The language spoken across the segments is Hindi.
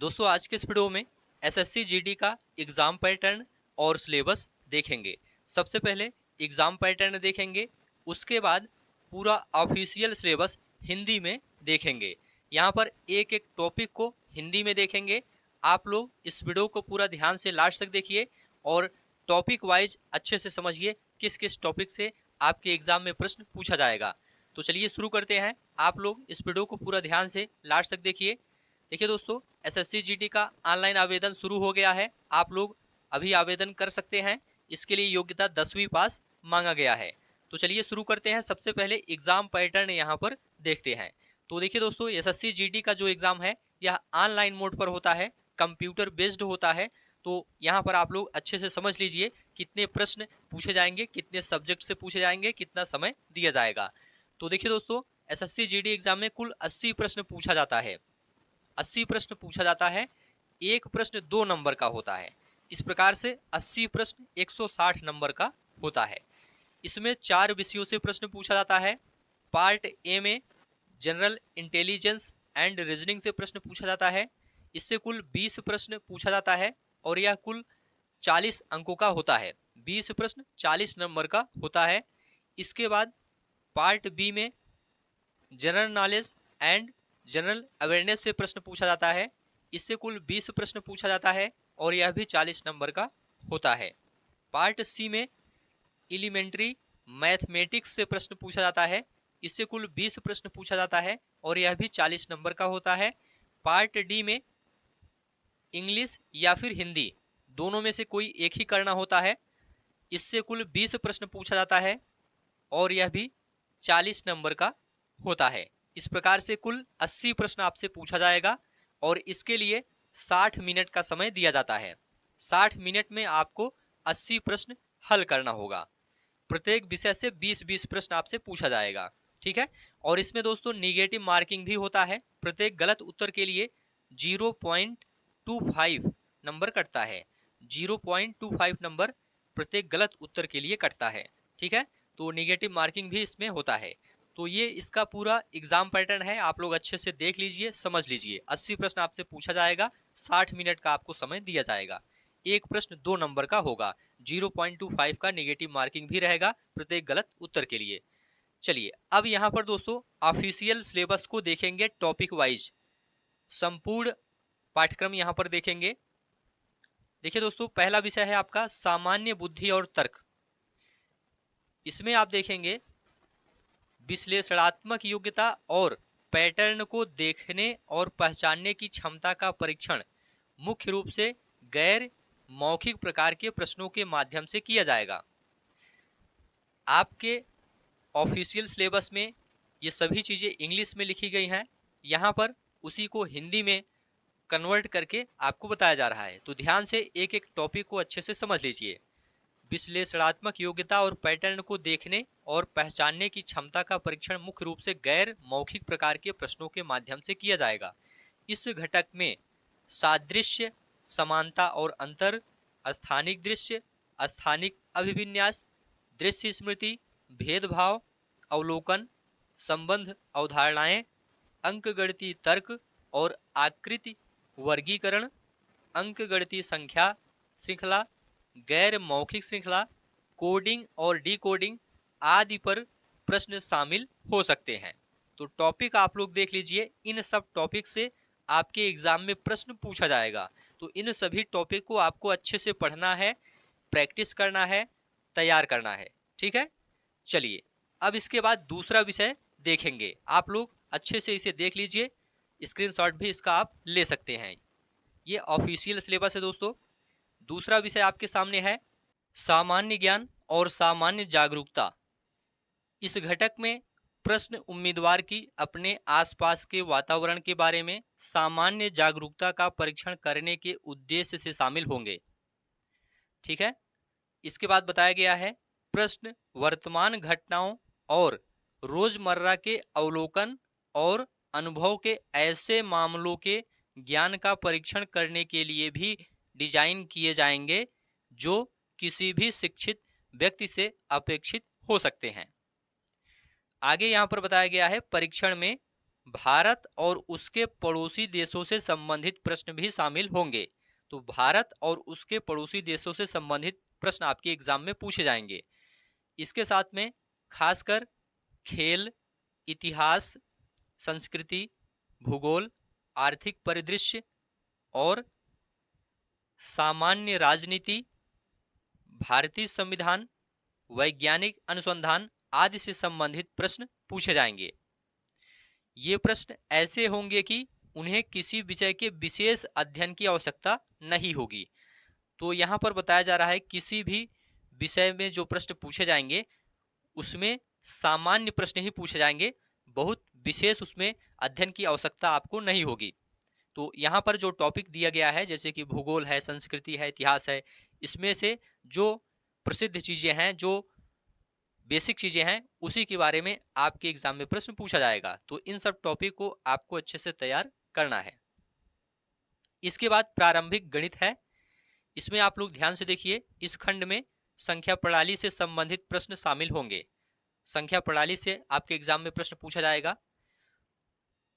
दोस्तों आज के इस वीडियो में एसएससी जीडी का एग्जाम पैटर्न और सिलेबस देखेंगे। सबसे पहले एग्जाम पैटर्न देखेंगे, उसके बाद पूरा ऑफिशियल सिलेबस हिंदी में देखेंगे। यहाँ पर एक एक टॉपिक को हिंदी में देखेंगे। आप लोग इस वीडियो को पूरा ध्यान से लास्ट तक देखिए और टॉपिक वाइज अच्छे से समझिए किस किस टॉपिक से आपके एग्जाम में प्रश्न पूछा जाएगा। तो चलिए शुरू करते हैं। आप लोग इस वीडियो को पूरा ध्यान से लास्ट तक देखिए। देखिए दोस्तों, एसएससी जीडी का ऑनलाइन आवेदन शुरू हो गया है। आप लोग अभी आवेदन कर सकते हैं। इसके लिए योग्यता 10वीं पास मांगा गया है। तो चलिए शुरू करते हैं। सबसे पहले एग्जाम पैटर्न यहाँ पर देखते हैं। तो देखिए दोस्तों, एसएससी जीडी का जो एग्जाम है यह ऑनलाइन मोड पर होता है, कंप्यूटर बेस्ड होता है। तो यहाँ पर आप लोग अच्छे से समझ लीजिए कितने प्रश्न पूछे जाएंगे, कितने सब्जेक्ट से पूछे जाएंगे, कितना समय दिया जाएगा। तो देखिए दोस्तों, एसएससी जीडी एग्जाम में कुल 80 प्रश्न पूछा जाता है। 80 प्रश्न पूछा जाता है। एक प्रश्न 2 नंबर का होता है। इस प्रकार से 80 प्रश्न 160 नंबर का होता है। इसमें 4 विषयों से प्रश्न पूछा जाता है। पार्ट ए में जनरल इंटेलिजेंस एंड रीजनिंग से प्रश्न पूछा जाता है। इससे कुल 20 प्रश्न पूछा जाता है और यह कुल 40 अंकों का होता है। 20 प्रश्न 40 नंबर का होता है। इसके बाद पार्ट बी में general knowledge and general awareness से प्रश्न पूछा जाता है। इससे कुल 20 प्रश्न पूछा जाता है और यह भी 40 नंबर का होता है। पार्ट सी में एलिमेंट्री मैथमेटिक्स से प्रश्न पूछा जाता है। इससे कुल 20 प्रश्न पूछा जाता है और यह भी 40 नंबर का होता है। पार्ट डी में इंग्लिश या फिर हिंदी दोनों में से कोई एक ही करना होता है। इससे कुल 20 प्रश्न पूछा जाता है और यह भी 40 नंबर का होता है। इस प्रकार से कुल 80 प्रश्न आपसे पूछा जाएगा और इसके लिए 60 मिनट का समय दिया जाता है। 60 मिनट में आपको 80 प्रश्न हल करना होगा। प्रत्येक विषय से 20-20 प्रश्न आपसे पूछा जाएगा, ठीक है। और इसमें दोस्तों निगेटिव मार्किंग भी होता है। प्रत्येक गलत उत्तर के लिए 0.25 नंबर कटता है। 0.25 नंबर प्रत्येक गलत उत्तर के लिए कटता है, ठीक है। तो निगेटिव मार्किंग भी इसमें होता है। तो ये इसका पूरा एग्जाम पैटर्न है। आप लोग अच्छे से देख लीजिए, समझ लीजिए। 80 प्रश्न आपसे पूछा जाएगा, 60 मिनट का आपको समय दिया जाएगा। एक प्रश्न 2 नंबर का होगा। 0.25 का नेगेटिव मार्किंग भी रहेगा प्रत्येक गलत उत्तर के लिए। चलिए अब यहाँ पर दोस्तों ऑफिशियल सिलेबस को देखेंगे टॉपिक वाइज। संपूर्ण पाठ्यक्रम यहाँ पर देखेंगे। देखिए दोस्तों, पहला विषय है आपका सामान्य बुद्धि और तर्क। इसमें आप देखेंगे विश्लेषणात्मक योग्यता और पैटर्न को देखने और पहचानने की क्षमता का परीक्षण मुख्य रूप से गैर मौखिक प्रकार के प्रश्नों के माध्यम से किया जाएगा। आपके ऑफिशियल सिलेबस में ये सभी चीज़ें इंग्लिश में लिखी गई हैं। यहाँ पर उसी को हिंदी में कन्वर्ट करके आपको बताया जा रहा है। तो ध्यान से एक एक टॉपिक को अच्छे से समझ लीजिए। विश्लेषणात्मक योग्यता और पैटर्न को देखने और पहचानने की क्षमता का परीक्षण मुख्य रूप से गैर मौखिक प्रकार के प्रश्नों के माध्यम से किया जाएगा। इस घटक में सादृश्य, समानता और अंतर, स्थानिक दृश्य, स्थानिक अभिविन्यास, दृश्य स्मृति, भेदभाव, अवलोकन, संबंध अवधारणाएं, अंकगणितीय तर्क और आकृति वर्गीकरण, अंकगणितीय संख्या श्रृंखला, गैर मौखिक श्रृंखला, कोडिंग और डिकोडिंग आदि पर प्रश्न शामिल हो सकते हैं। तो टॉपिक आप लोग देख लीजिए। इन सब टॉपिक से आपके एग्जाम में प्रश्न पूछा जाएगा। तो इन सभी टॉपिक को आपको अच्छे से पढ़ना है, प्रैक्टिस करना है, तैयार करना है, ठीक है। चलिए अब इसके बाद दूसरा विषय देखेंगे। आप लोग अच्छे से इसे देख लीजिए, स्क्रीनशॉट भी इसका आप ले सकते हैं। ये ऑफिशियल सिलेबस है दोस्तों। दूसरा विषय आपके सामने है सामान्य ज्ञान और सामान्य जागरूकता। इस घटक में प्रश्न उम्मीदवार की अपने आसपास के वातावरण के बारे में सामान्य जागरूकता का परीक्षण करने के उद्देश्य से शामिल होंगे, ठीक है। इसके बाद बताया गया है प्रश्न वर्तमान घटनाओं और रोजमर्रा के अवलोकन और अनुभव के ऐसे मामलों के ज्ञान का परीक्षण करने के लिए भी डिजाइन किए जाएंगे जो किसी भी शिक्षित व्यक्ति से अपेक्षित हो सकते हैं। आगे यहाँ पर बताया गया है परीक्षण में भारत और उसके पड़ोसी देशों से संबंधित प्रश्न भी शामिल होंगे। तो भारत और उसके पड़ोसी देशों से संबंधित प्रश्न आपके एग्जाम में पूछे जाएंगे। इसके साथ में खासकर खेल, इतिहास, संस्कृति, भूगोल, आर्थिक परिदृश्य और सामान्य राजनीति, भारतीय संविधान, वैज्ञानिक अनुसंधान आदि से संबंधित प्रश्न पूछे जाएंगे। ये प्रश्न ऐसे होंगे कि उन्हें किसी विषय के विशेष अध्ययन की आवश्यकता नहीं होगी। तो यहाँ पर बताया जा रहा है किसी भी विषय में जो प्रश्न पूछे जाएंगे उसमें सामान्य प्रश्न ही पूछे जाएंगे, बहुत विशेष उसमें अध्ययन की आवश्यकता आपको नहीं होगी। तो यहाँ पर जो टॉपिक दिया गया है जैसे कि भूगोल है, संस्कृति है, इतिहास है, इसमें से जो प्रसिद्ध चीजें हैं, जो बेसिक चीजें हैं, उसी के बारे में आपके एग्जाम में प्रश्न पूछा जाएगा। तो इन सब टॉपिक को आपको अच्छे से तैयार करना है। इसके बाद प्रारंभिक गणित है। इसमें आप लोग ध्यान से देखिए, इस खंड में संख्या प्रणाली से संबंधित प्रश्न शामिल होंगे। संख्या प्रणाली से आपके एग्जाम में प्रश्न पूछा जाएगा।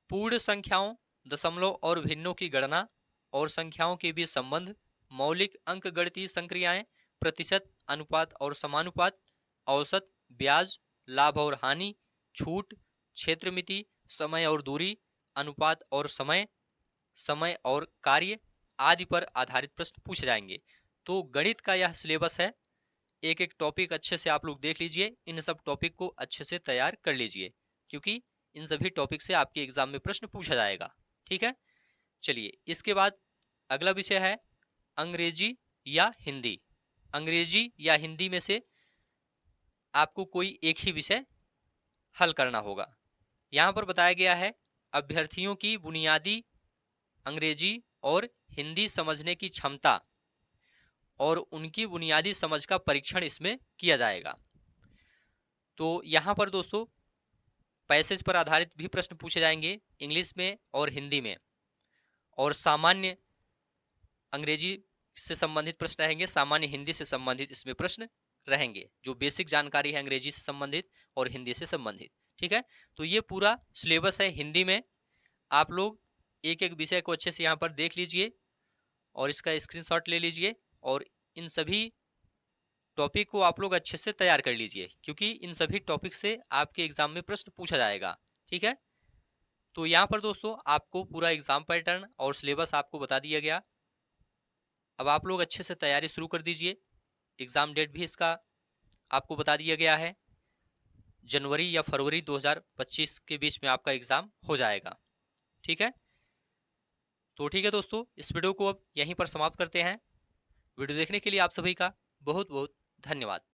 पूर्ण संख्याओं, दशमलव और भिन्नों की गणना और संख्याओं के बीच संबंध, मौलिक अंकगणितीय संक्रियाएं, प्रतिशत, अनुपात और समानुपात, औसत, ब्याज, लाभ और हानि, छूट, क्षेत्र मिति, समय और दूरी, अनुपात और समय, समय और कार्य आदि पर आधारित प्रश्न पूछे जाएंगे। तो गणित का यह सिलेबस है। एक एक टॉपिक अच्छे से आप लोग देख लीजिए, इन सब टॉपिक को अच्छे से तैयार कर लीजिए, क्योंकि इन सभी टॉपिक से आपके एग्जाम में प्रश्न पूछा जाएगा। ठीक है, चलिए इसके बाद अगला विषय है अंग्रेजी या हिंदी। अंग्रेजी या हिंदी में से आपको कोई एक ही विषय हल करना होगा। यहाँ पर बताया गया है अभ्यर्थियों की बुनियादी अंग्रेजी और हिंदी समझने की क्षमता और उनकी बुनियादी समझ का परीक्षण इसमें किया जाएगा। तो यहाँ पर दोस्तों पैसेज पर आधारित भी प्रश्न पूछे जाएंगे इंग्लिश में और हिंदी में, और सामान्य अंग्रेजी से संबंधित प्रश्न रहेंगे, सामान्य हिंदी से संबंधित इसमें प्रश्न रहेंगे, जो बेसिक जानकारी है अंग्रेजी से संबंधित और हिंदी से संबंधित। ठीक है, तो ये पूरा सिलेबस है हिंदी में। आप लोग एक एक विषय को अच्छे से यहाँ पर देख लीजिए और इसका स्क्रीनशॉट ले लीजिए और इन सभी टॉपिक को आप लोग अच्छे से तैयार कर लीजिए, क्योंकि इन सभी टॉपिक से आपके एग्जाम में प्रश्न पूछा जाएगा। ठीक है, तो यहाँ पर दोस्तों आपको पूरा एग्जाम पैटर्न और सिलेबस आपको बता दिया गया। अब आप लोग अच्छे से तैयारी शुरू कर दीजिए। एग्जाम डेट भी इसका आपको बता दिया गया है, जनवरी या फरवरी 2025 के बीच में आपका एग्जाम हो जाएगा। ठीक है, तो ठीक है दोस्तों, इस वीडियो को अब यहीं पर समाप्त करते हैं। वीडियो देखने के लिए आप सभी का बहुत बहुत धन्यवाद।